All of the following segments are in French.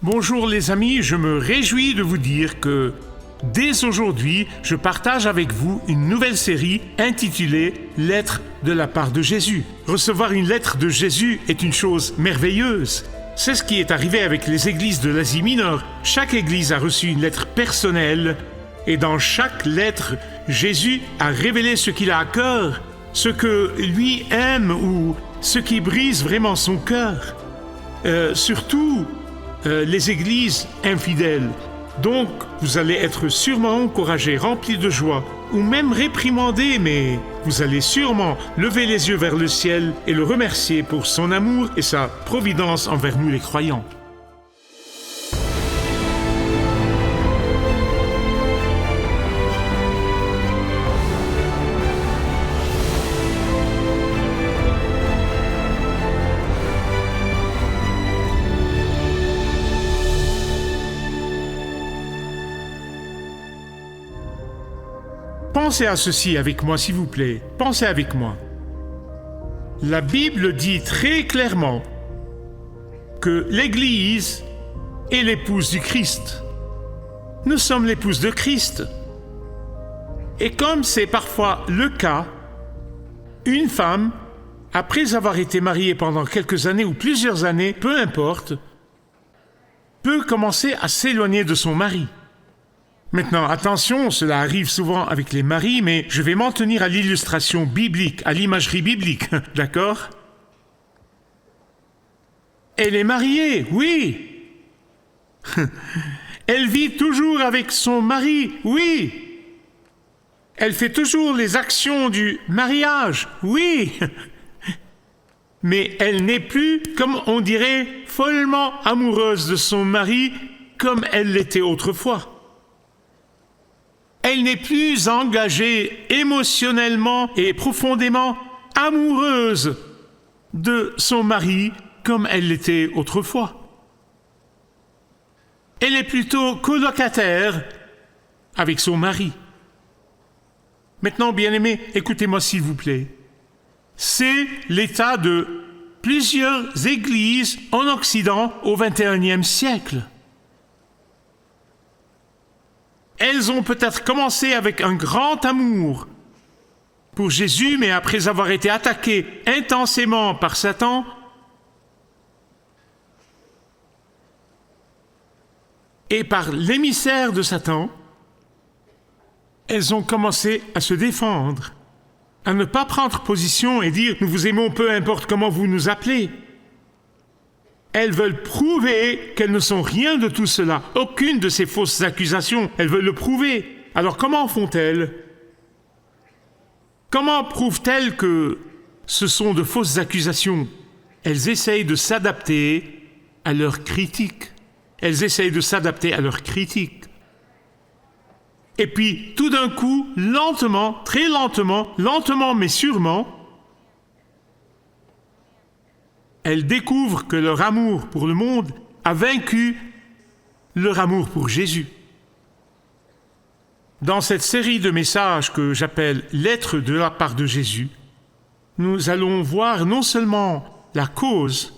Bonjour les amis, je me réjouis de vous dire que dès aujourd'hui, je partage avec vous une nouvelle série intitulée « Lettre de la part de Jésus ». Recevoir une lettre de Jésus est une chose merveilleuse. C'est ce qui est arrivé avec les églises de l'Asie mineure. Chaque église a reçu une lettre personnelle et dans chaque lettre, Jésus a révélé ce qu'il a à cœur, ce que lui aime ou ce qui brise vraiment son cœur. Surtout les églises infidèles. Donc, vous allez être sûrement encouragés, remplis de joie, ou même réprimandés, mais vous allez sûrement lever les yeux vers le ciel et le remercier pour son amour et sa providence envers nous les croyants. Pensez à ceci avec moi, s'il vous plaît. Pensez avec moi. La Bible dit très clairement que l'Église est l'épouse du Christ. Nous sommes l'épouse de Christ. Et comme c'est parfois le cas, une femme, après avoir été mariée pendant quelques années ou plusieurs années, peu importe, peut commencer à s'éloigner de son mari. Maintenant, attention, cela arrive souvent avec les maris, mais je vais m'en tenir à l'illustration biblique, à l'imagerie biblique, d'accord? Elle est mariée, oui. Elle vit toujours avec son mari, oui. Elle fait toujours les actions du mariage, oui. Mais elle n'est plus, comme on dirait, follement amoureuse de son mari comme elle l'était autrefois. Elle n'est plus engagée émotionnellement et profondément amoureuse de son mari comme elle l'était autrefois. Elle est plutôt colocataire avec son mari. Maintenant, bien-aimés, écoutez-moi s'il vous plaît. C'est l'état de plusieurs églises en Occident au XXIe siècle. Elles ont peut-être commencé avec un grand amour pour Jésus, mais après avoir été attaquées intensément par Satan, et par l'émissaire de Satan, elles ont commencé à se défendre, à ne pas prendre position et dire « Nous vous aimons peu importe comment vous nous appelez ». Elles veulent prouver qu'elles ne sont rien de tout cela. Aucune de ces fausses accusations. Elles veulent le prouver. Alors comment font-elles? Comment prouvent-elles que ce sont de fausses accusations? Elles essayent de s'adapter à leurs critiques. Elles essayent de s'adapter à leurs critiques. Et puis, tout d'un coup, lentement, très lentement mais sûrement, elles découvrent que leur amour pour le monde a vaincu leur amour pour Jésus. Dans cette série de messages que j'appelle « Lettre de la part de Jésus », nous allons voir non seulement la cause,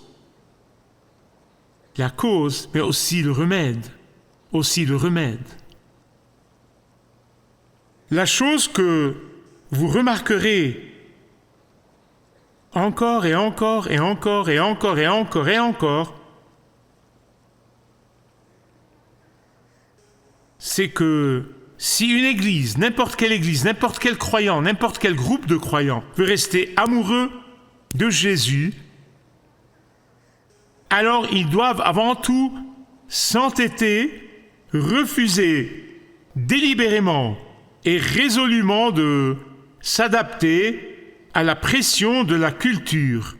mais aussi le remède. La chose que vous remarquerez encore et encore, c'est que si une église, n'importe quel croyant, n'importe quel groupe de croyants veut rester amoureux de Jésus, alors ils doivent avant tout s'entêter, refuser délibérément et résolument de s'adapter à la pression de la culture.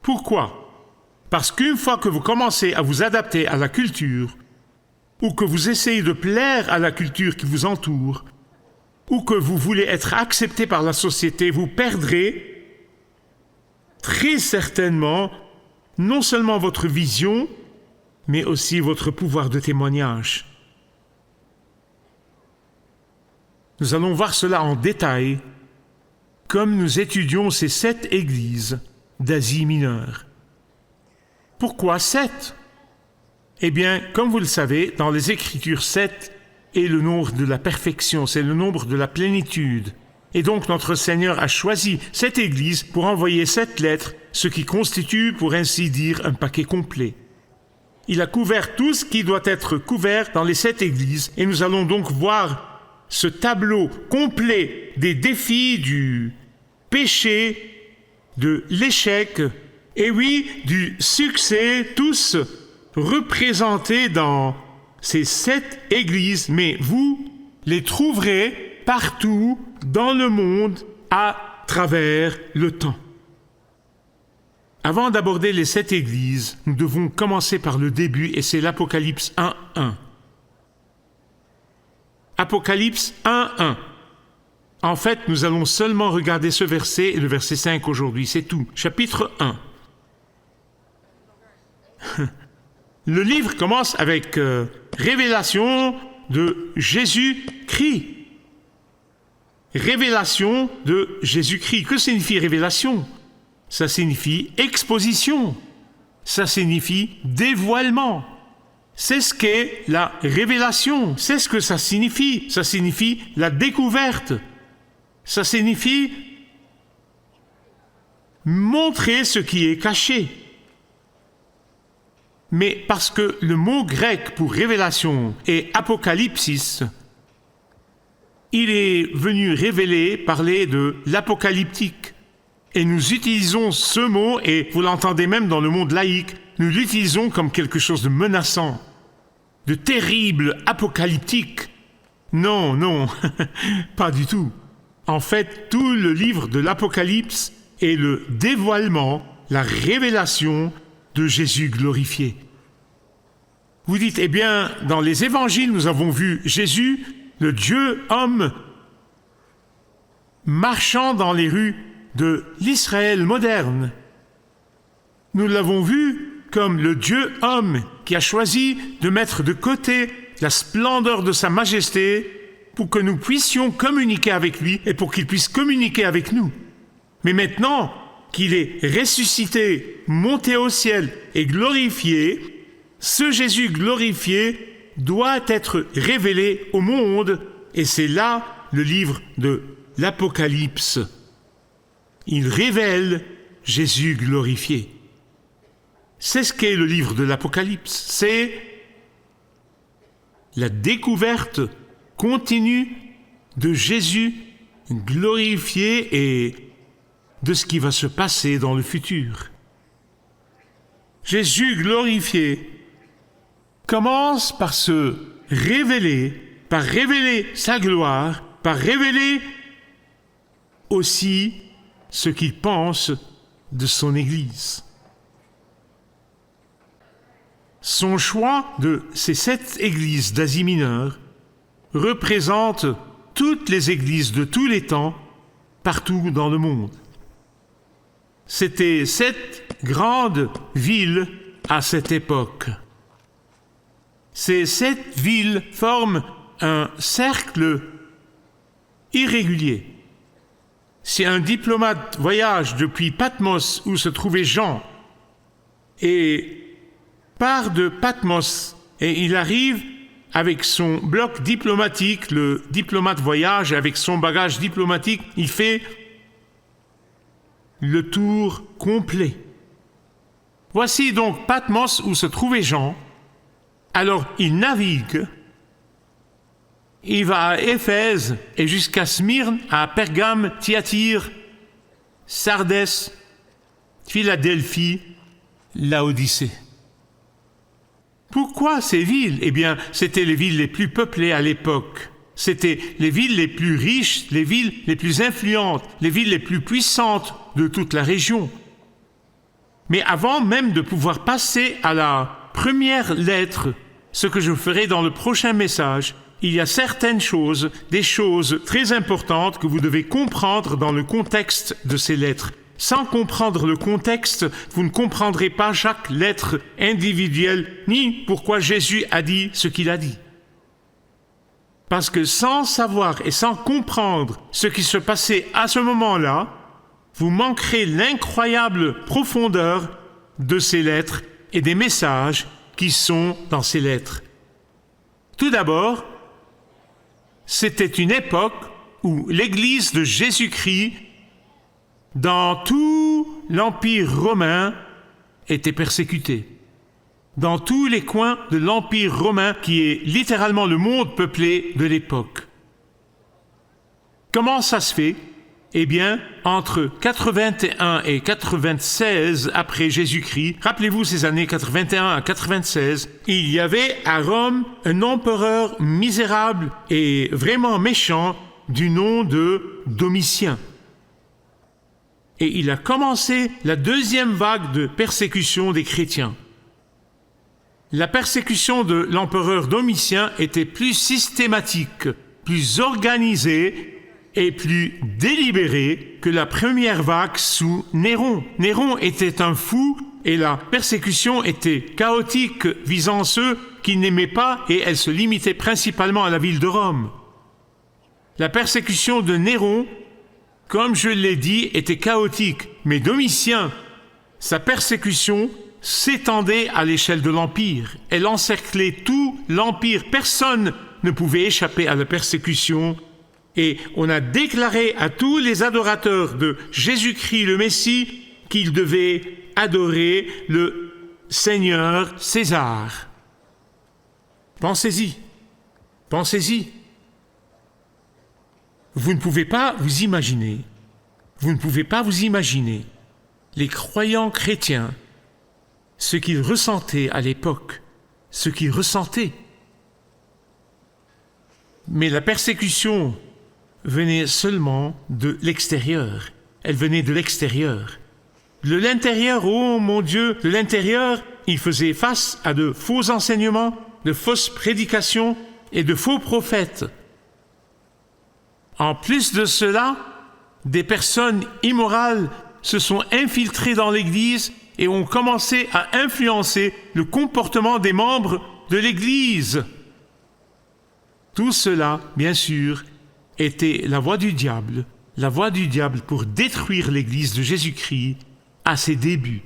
Pourquoi? Parce qu'une fois que vous commencez à vous adapter à la culture, ou que vous essayez de plaire à la culture qui vous entoure, ou que vous voulez être accepté par la société, vous perdrez très certainement non seulement votre vision, mais aussi votre pouvoir de témoignage. Nous allons voir cela en détail comme nous étudions ces 7 églises d'Asie mineure. Pourquoi 7? Eh bien, comme vous le savez, dans les Écritures, 7 est le nombre de la perfection, c'est le nombre de la plénitude. Et donc notre Seigneur a choisi cette Église pour envoyer 7 lettres, ce qui constitue, pour ainsi dire, un paquet complet. Il a couvert tout ce qui doit être couvert dans les 7 Églises, et nous allons donc voir ce tableau complet des défis du péché, de l'échec, et oui, du succès, tous représentés dans ces 7 églises, mais vous les trouverez partout dans le monde à travers le temps. Avant d'aborder les 7 églises, nous devons commencer par le début, et c'est l'Apocalypse 1:1. Apocalypse 1:1. En fait, nous allons seulement regarder ce verset et le verset 5 aujourd'hui, c'est tout. Chapitre 1. Le livre commence avec révélation de Jésus-Christ. Révélation de Jésus-Christ. Que signifie révélation? Ça signifie exposition. Ça signifie dévoilement. C'est ce qu'est la révélation. C'est ce que ça signifie. Ça signifie la découverte. Ça signifie montrer ce qui est caché. Mais parce que le mot grec pour révélation est apocalypsis, il est venu révéler, parler de l'apocalyptique. Et nous utilisons ce mot, et vous l'entendez même dans le monde laïque, nous l'utilisons comme quelque chose de menaçant, de terrible, apocalyptique. Non, non, pas du tout. En fait, tout le livre de l'Apocalypse est le dévoilement, la révélation de Jésus glorifié. Vous dites, eh bien, dans les évangiles, nous avons vu Jésus, le Dieu homme, marchant dans les rues de l'Israël moderne. Nous l'avons vu comme le Dieu homme qui a choisi de mettre de côté la splendeur de sa majesté pour que nous puissions communiquer avec lui et pour qu'il puisse communiquer avec nous. Mais maintenant qu'il est ressuscité, monté au ciel et glorifié, ce Jésus glorifié doit être révélé au monde, et c'est là le livre de l'Apocalypse. Il révèle Jésus glorifié. C'est ce qu'est le livre de l'Apocalypse. C'est la découverte continue de Jésus glorifié et de ce qui va se passer dans le futur. Jésus glorifié commence par se révéler, par révéler sa gloire, par révéler aussi ce qu'il pense de son Église. Son choix de ces 7 églises d'Asie mineure représente toutes les églises de tous les temps, partout dans le monde. C'était 7 grandes villes à cette époque. Ces 7 villes forment un cercle irrégulier. Si un diplomate voyage depuis Patmos, où se trouvait Jean, et part de Patmos, et il arrive avec son bloc diplomatique, le diplomate voyage avec son bagage diplomatique, il fait le tour complet. Voici donc Patmos où se trouvait Jean. Alors il navigue, il va à Éphèse et jusqu'à Smyrne, à Pergame, Thyatire, Sardès, Philadelphie, Laodicée. Pourquoi ces villes? Eh bien, c'était les villes les plus peuplées à l'époque. C'était les villes les plus riches, les villes les plus influentes, les villes les plus puissantes de toute la région. Mais avant même de pouvoir passer à la première lettre, ce que je ferai dans le prochain message, il y a certaines choses, des choses très importantes que vous devez comprendre dans le contexte de ces lettres. Sans comprendre le contexte, vous ne comprendrez pas chaque lettre individuelle, ni pourquoi Jésus a dit ce qu'il a dit. Parce que sans savoir et sans comprendre ce qui se passait à ce moment-là, vous manquerez l'incroyable profondeur de ces lettres et des messages qui sont dans ces lettres. Tout d'abord, c'était une époque où l'Église de Jésus-Christ, dans tout l'Empire romain, était persécutée. Dans tous les coins de l'Empire romain, qui est littéralement le monde peuplé de l'époque. Comment ça se fait ? Eh bien, entre 81 et 96 après Jésus-Christ, rappelez-vous ces années 81 à 96, il y avait à Rome un empereur misérable et vraiment méchant du nom de Domitien. Et il a commencé la deuxième vague de persécution des chrétiens. La persécution de l'empereur Domitien était plus systématique, plus organisée et plus délibérée que la première vague sous Néron. Néron était un fou et la persécution était chaotique visant ceux qui n'aimaient pas et elle se limitait principalement à la ville de Rome. La persécution de Néron, comme je l'ai dit, était chaotique, mais Domitien, sa persécution s'étendait à l'échelle de l'Empire. Elle encerclait tout l'Empire. Personne ne pouvait échapper à la persécution. Et on a déclaré à tous les adorateurs de Jésus-Christ le Messie qu'ils devaient adorer le Seigneur César. Pensez-y. Pensez-y. Vous ne pouvez pas vous imaginer les croyants chrétiens, ce qu'ils ressentaient à l'époque, ce qu'ils ressentaient. Mais la persécution venait seulement de l'extérieur. Elle venait de l'extérieur. De l'intérieur, oh mon Dieu, de l'intérieur, il faisait face à de faux enseignements, de fausses prédications et de faux prophètes. En plus de cela, des personnes immorales se sont infiltrées dans l'Église et ont commencé à influencer le comportement des membres de l'Église. Tout cela, bien sûr, était la voie du diable pour détruire l'Église de Jésus-Christ à ses débuts.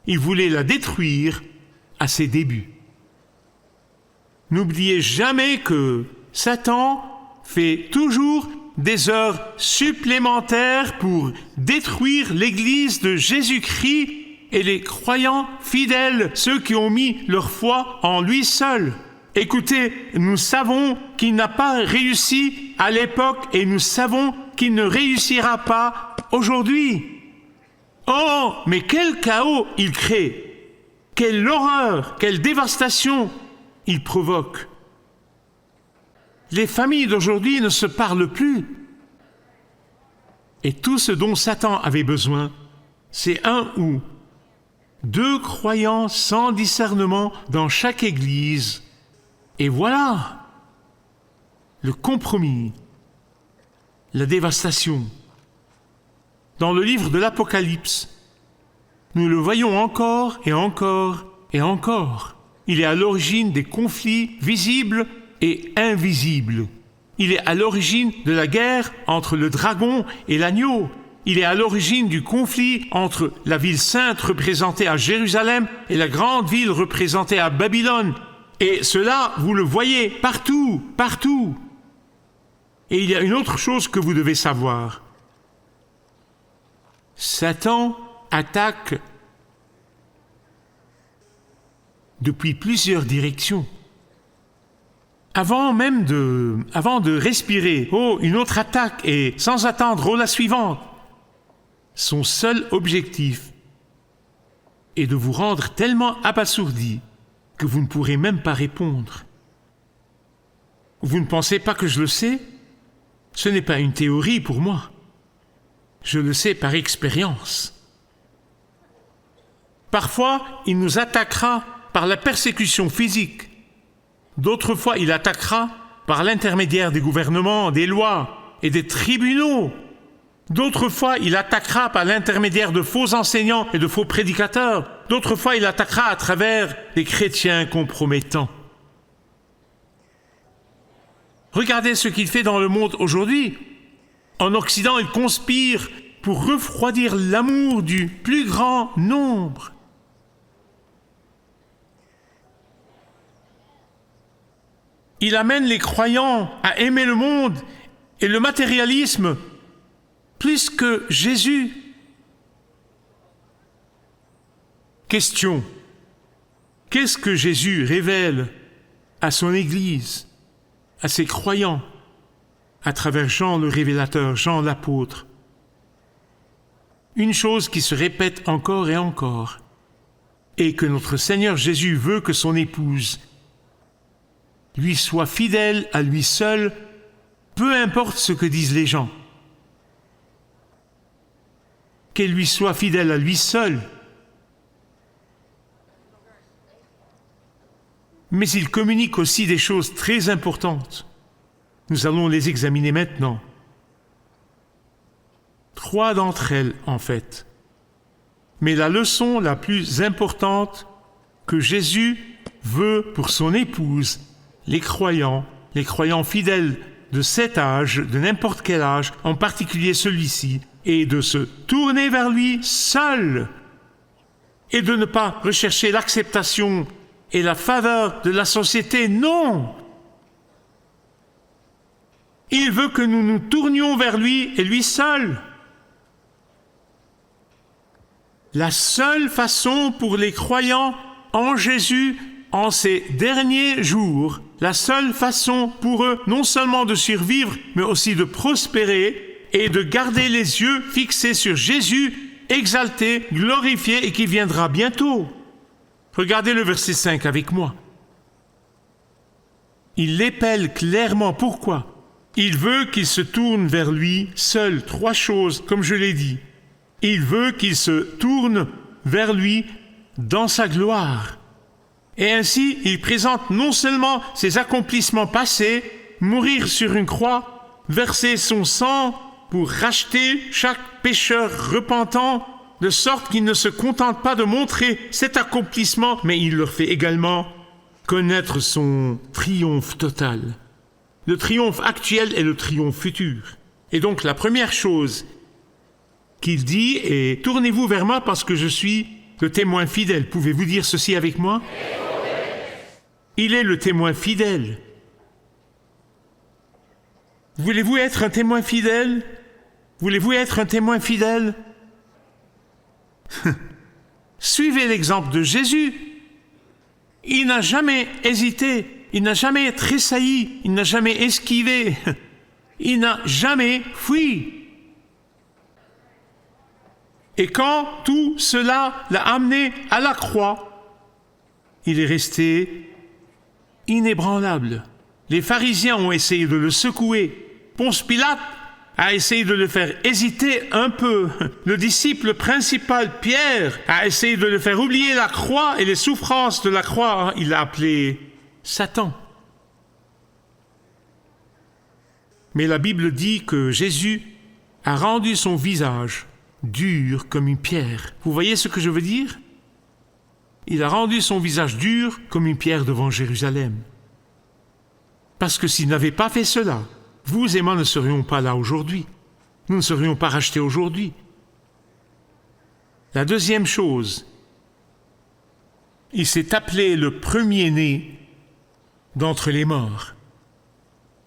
Il voulait la détruire à ses débuts. N'oubliez jamais que Satan fait toujours des heures supplémentaires pour détruire l'Église de Jésus-Christ et les croyants fidèles, ceux qui ont mis leur foi en lui seul. Écoutez, nous savons qu'il n'a pas réussi à l'époque et nous savons qu'il ne réussira pas aujourd'hui. Oh, mais quel chaos il crée! Quelle horreur, quelle dévastation il provoque! Les familles d'aujourd'hui ne se parlent plus. Et tout ce dont Satan avait besoin, c'est un ou deux croyants sans discernement dans chaque église. Et voilà le compromis, la dévastation. Dans le livre de l'Apocalypse, nous le voyons encore et encore et encore. Il est à l'origine des conflits visibles et invisible. Il est à l'origine de la guerre entre le dragon et l'agneau. Il est à l'origine du conflit entre la ville sainte représentée à Jérusalem et la grande ville représentée à Babylone. Et cela, vous le voyez partout, partout. Et il y a une autre chose que vous devez savoir. Satan attaque depuis plusieurs directions. Avant de respirer, une autre attaque et sans attendre, la suivante. Son seul objectif est de vous rendre tellement abasourdi que vous ne pourrez même pas répondre. Vous ne pensez pas que je le sais ? Ce n'est pas une théorie pour moi. Je le sais par expérience. Parfois, il nous attaquera par la persécution physique. D'autres fois, il attaquera par l'intermédiaire des gouvernements, des lois et des tribunaux. D'autres fois, il attaquera par l'intermédiaire de faux enseignants et de faux prédicateurs. D'autres fois, il attaquera à travers des chrétiens compromettants. Regardez ce qu'il fait dans le monde aujourd'hui. En Occident, il conspire pour refroidir l'amour du plus grand nombre. Il amène les croyants à aimer le monde et le matérialisme plus que Jésus. Question. Qu'est-ce que Jésus révèle à son Église, à ses croyants, à travers Jean le révélateur, Jean l'apôtre? Une chose qui se répète encore et encore, et que notre Seigneur Jésus veut que son épouse lui soit fidèle à lui seul, peu importe ce que disent les gens. Qu'elle lui soit fidèle à lui seul. Mais il communique aussi des choses très importantes. Nous allons les examiner maintenant. 3 d'entre elles, en fait. Mais la leçon la plus importante que Jésus veut pour son épouse, les croyants fidèles de cet âge, de n'importe quel âge, en particulier celui-ci, est de se tourner vers lui seul et de ne pas rechercher l'acceptation et la faveur de la société. Non! Il veut que nous nous tournions vers lui et lui seul. La seule façon pour les croyants en Jésus en ces derniers jours, la seule façon pour eux non seulement de survivre, mais aussi de prospérer et de garder les yeux fixés sur Jésus, exalté, glorifié et qui viendra bientôt. Regardez le verset 5 avec moi. Il l'épelle clairement. Pourquoi? Il veut qu'il se tourne vers lui seul. 3 choses, comme je l'ai dit. Il veut qu'il se tourne vers lui dans sa gloire. Et ainsi, il présente non seulement ses accomplissements passés, mourir sur une croix, verser son sang pour racheter chaque pécheur repentant, de sorte qu'il ne se contente pas de montrer cet accomplissement, mais il leur fait également connaître son triomphe total. Le triomphe actuel et le triomphe futur. Et donc la première chose qu'il dit est « Tournez-vous vers moi parce que je suis le témoin fidèle ». Pouvez-vous dire ceci avec moi? Il est le témoin fidèle. Voulez-vous être un témoin fidèle? Voulez-vous être un témoin fidèle? Suivez l'exemple de Jésus. Il n'a jamais hésité, il n'a jamais tressailli, il n'a jamais esquivé, il n'a jamais fui. Et quand tout cela l'a amené à la croix, il est resté inébranlable. Les pharisiens ont essayé de le secouer. Ponce Pilate a essayé de le faire hésiter un peu. Le disciple principal, Pierre, a essayé de le faire oublier la croix et les souffrances de la croix. Il l'a appelé Satan. Mais la Bible dit que Jésus a rendu son visage dur comme une pierre. Vous voyez ce que je veux dire? Il a rendu son visage dur comme une pierre devant Jérusalem. Parce que s'il n'avait pas fait cela, vous et moi ne serions pas là aujourd'hui. Nous ne serions pas rachetés aujourd'hui. La deuxième chose, il s'est appelé le premier-né d'entre les morts.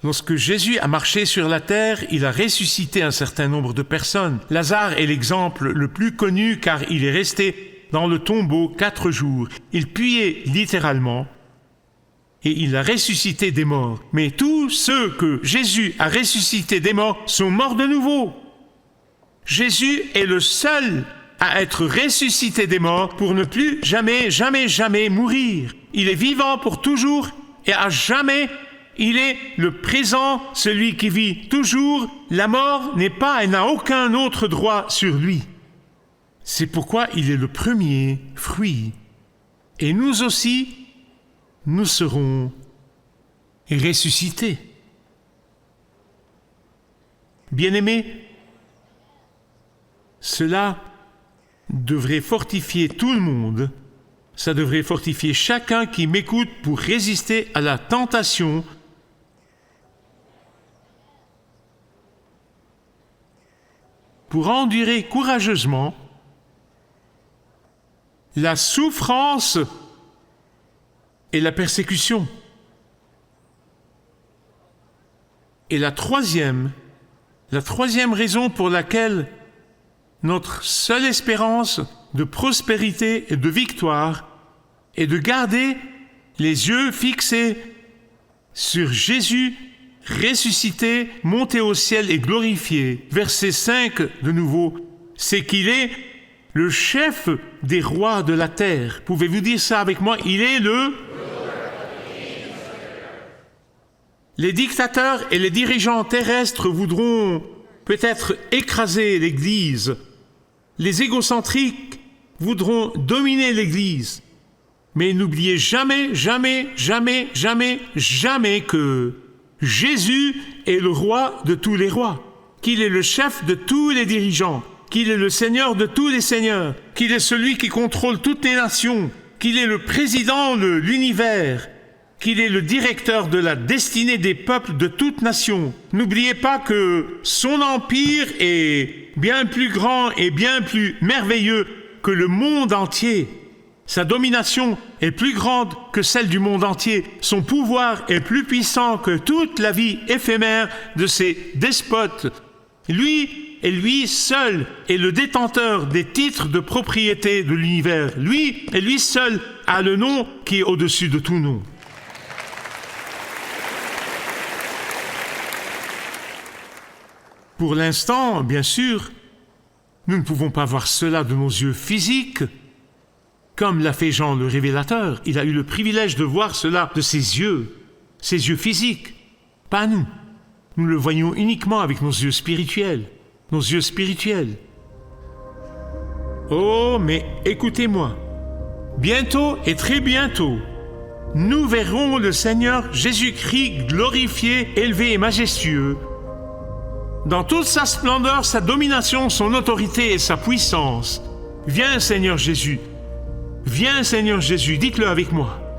Lorsque Jésus a marché sur la terre, il a ressuscité un certain nombre de personnes. Lazare est l'exemple le plus connu car il est resté dans le tombeau 4 jours. Il puait littéralement et il a ressuscité des morts. Mais tous ceux que Jésus a ressuscités des morts sont morts de nouveau. Jésus est le seul à être ressuscité des morts pour ne plus jamais mourir. Il est vivant pour toujours et à jamais. Il est le présent, celui qui vit toujours. La mort n'est pas et n'a aucun autre droit sur lui. C'est pourquoi il est le premier fruit. Et nous aussi, nous serons ressuscités. Bien-aimés, cela devrait fortifier tout le monde. Ça devrait fortifier chacun qui m'écoute pour résister à la tentation pour endurer courageusement la souffrance et la persécution. Et la troisième raison pour laquelle notre seule espérance de prospérité et de victoire est de garder les yeux fixés sur Jésus ressuscité, monté au ciel et glorifié. Verset 5 de nouveau, c'est qu'il est le chef des rois de la terre. Pouvez-vous dire ça avec moi? Il est le... Les dictateurs et les dirigeants terrestres voudront peut-être écraser l'Église. Les égocentriques voudront dominer l'Église. Mais n'oubliez jamais, jamais, jamais, jamais, jamais que Jésus est le roi de tous les rois, qu'il est le chef de tous les dirigeants, qu'il est le Seigneur de tous les seigneurs, qu'il est celui qui contrôle toutes les nations, qu'il est le président de l'univers, qu'il est le directeur de la destinée des peuples de toute nation. N'oubliez pas que son empire est bien plus grand et bien plus merveilleux que le monde entier. Sa domination est plus grande que celle du monde entier. Son pouvoir est plus puissant que toute la vie éphémère de ces despotes. Lui et lui seul est le détenteur des titres de propriété de l'univers. Lui et lui seul a le nom qui est au-dessus de tout nom. Pour l'instant, bien sûr, nous ne pouvons pas voir cela de nos yeux physiques, comme l'a fait Jean le Révélateur. Il a eu le privilège de voir cela de ses yeux physiques, pas nous. Nous le voyons uniquement avec nos yeux spirituels, Oh, mais écoutez-moi, bientôt et très bientôt, nous verrons le Seigneur Jésus-Christ glorifié, élevé et majestueux, dans toute sa splendeur, sa domination, son autorité et sa puissance. Viens, Seigneur Jésus. Viens, Seigneur Jésus. Dites-le avec moi.